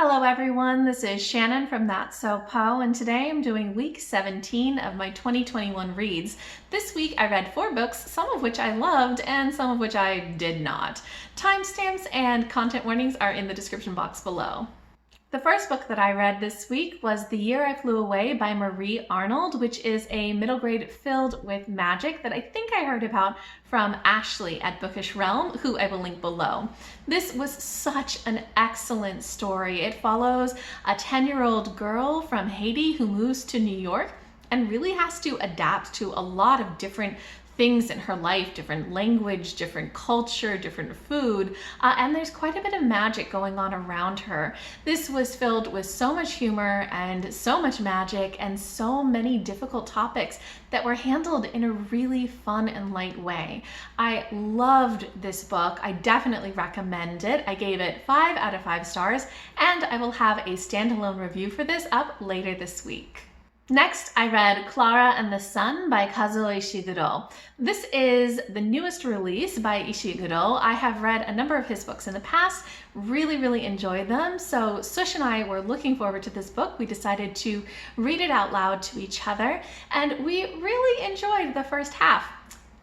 Hello everyone, this is Shannon from That's So Po, and today I'm doing week 17 of my 2021 reads. This week I read 4 books, some of which I loved and some of which I did not. Timestamps and content warnings are in the description box below. The first book that I read this week was The Year I Flew Away by Marie Arnold, which is a middle grade filled with magic that I think I heard about from Ashley at Bookish Realm, who I will link below. This was such an excellent story. It follows a 10-year-old girl from Haiti who moves to New York and really has to adapt to a lot of different things in her life, different language, different culture, different food, and there's quite a bit of magic going on around her. This was filled with so much humor and so much magic and so many difficult topics that were handled in a really fun and light way. I loved this book. I definitely recommend it. I gave it 5 out of 5 stars, and I will have a standalone review for this up later this week. Next, I read Klara and the Sun by Kazuo Ishiguro. This is the newest release by Ishiguro. I have read a number of his books in the past, really enjoyed them. So Sush and I were looking forward to this book. We decided to read it out loud to each other, and we really enjoyed the first half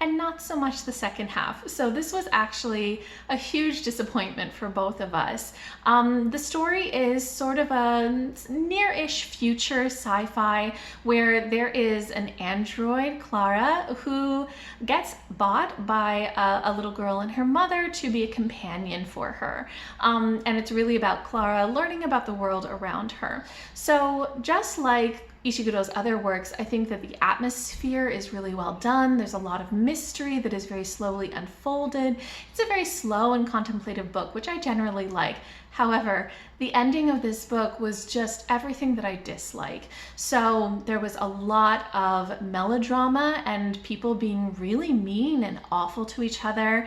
and not so much the second half. So this was actually a huge disappointment for both of us. The story is sort of a near-ish future sci-fi where there is an android, Klara, who gets bought by a little girl and her mother to be a companion for her. And it's really about Klara learning about the world around her. So just like Ishiguro's other works, I think that the atmosphere is really well done. There's a lot of mystery that is very slowly unfolded. It's a very slow and contemplative book, which I generally like. However, the ending of this book was just everything that I dislike. So there was a lot of melodrama and people being really mean and awful to each other.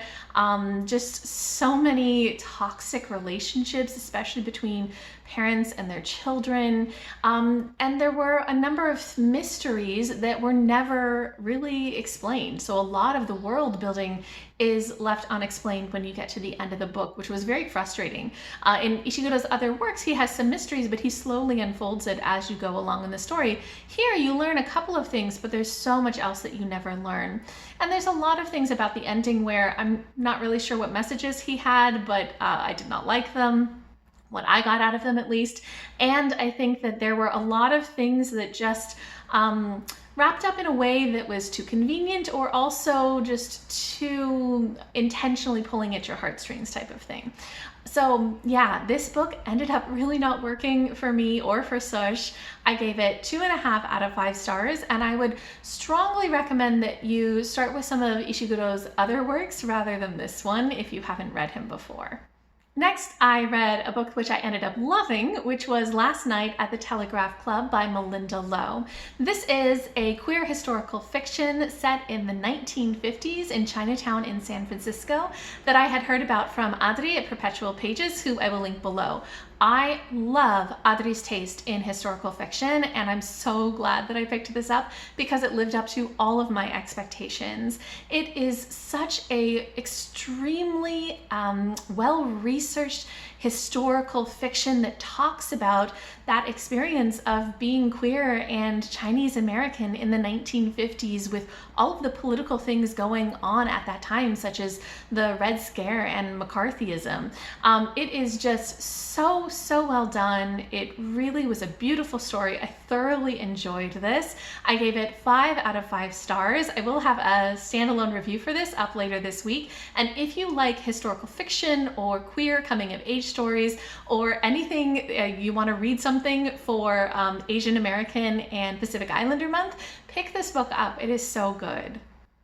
Just so many toxic relationships, especially between parents and their children. And there were a number of mysteries that were never really explained. So a lot of the world building is left unexplained when you get to the end of the book, which was very frustrating. In Ishiguro's other works, he has some mysteries, but he slowly unfolds it as you go along in the story. Here, you learn a couple of things, but there's so much else that you never learn. And there's a lot of things about the ending where I'm not really sure what messages he had, but I did not like them. What I got out of them, at least. And I think that there were a lot of things that just wrapped up in a way that was too convenient or also just too intentionally pulling at your heartstrings type of thing. So yeah, this book ended up really not working for me or for Sush. I gave it 2.5 out of 5 stars, and I would strongly recommend that you start with some of Ishiguro's other works rather than this one if you haven't read him before. Next, I read a book which I ended up loving, which was Last Night at the Telegraph Club by Malinda Lo. This is a queer historical fiction set in the 1950s in Chinatown in San Francisco that I had heard about from Adri at Perpetual Pages, who I will link below. I love Adri's taste in historical fiction, and I'm so glad that I picked this up because it lived up to all of my expectations. It is such a extremely well-researched historical fiction that talks about that experience of being queer and Chinese American in the 1950s with all of the political things going on at that time, such as the Red Scare and McCarthyism. It is just so well done. It really was a beautiful story. I thoroughly enjoyed this. I gave it 5 out of 5 stars. I will have a standalone review for this up later this week. And if you like historical fiction or queer coming of age stories or anything, you want to read something for Asian American and Pacific Islander month, pick this book up. It is so good.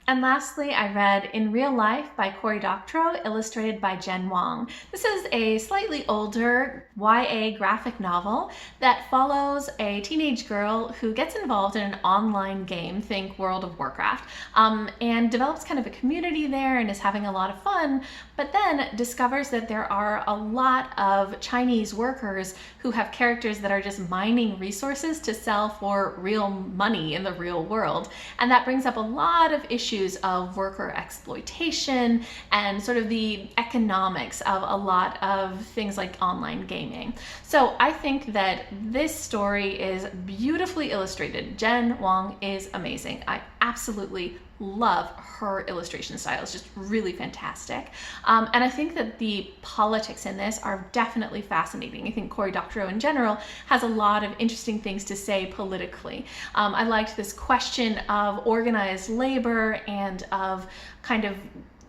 And lastly, I read In Real Life by Cory Doctorow, illustrated by Jen Wang. This is a slightly older YA graphic novel that follows a teenage girl who gets involved in an online game, think World of Warcraft, and develops kind of a community there and is having a lot of fun, but then discovers that there are a lot of Chinese workers who have characters that are just mining resources to sell for real money in the real world. And that brings up a lot of issues issues of worker exploitation and sort of the economics of a lot of things like online gaming. So I think that this story is beautifully illustrated. Jen Wang is amazing. I absolutely love her illustration style. It's just really fantastic. And I think that the politics in this are definitely fascinating. I think Cory Doctorow in general has a lot of interesting things to say politically. I liked this question of organized labor and of kind of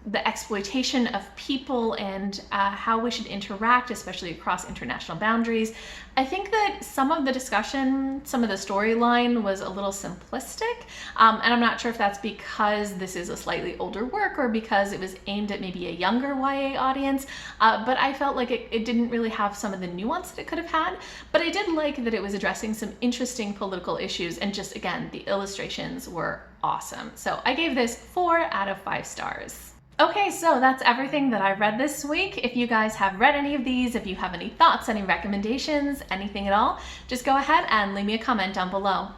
the exploitation of people and how we should interact, especially across international boundaries. I think that some of the discussion, some of the storyline was a little simplistic, and I'm not sure if that's because this is a slightly older work or because it was aimed at maybe a younger YA audience, but I felt like it didn't really have some of the nuance that it could have had, but I did like that it was addressing some interesting political issues, and just again, the illustrations were awesome. So I gave this 4 out of 5 stars. Okay, so that's everything that I read this week. If you guys have read any of these, if you have any thoughts, any recommendations, anything at all, just go ahead and leave me a comment down below.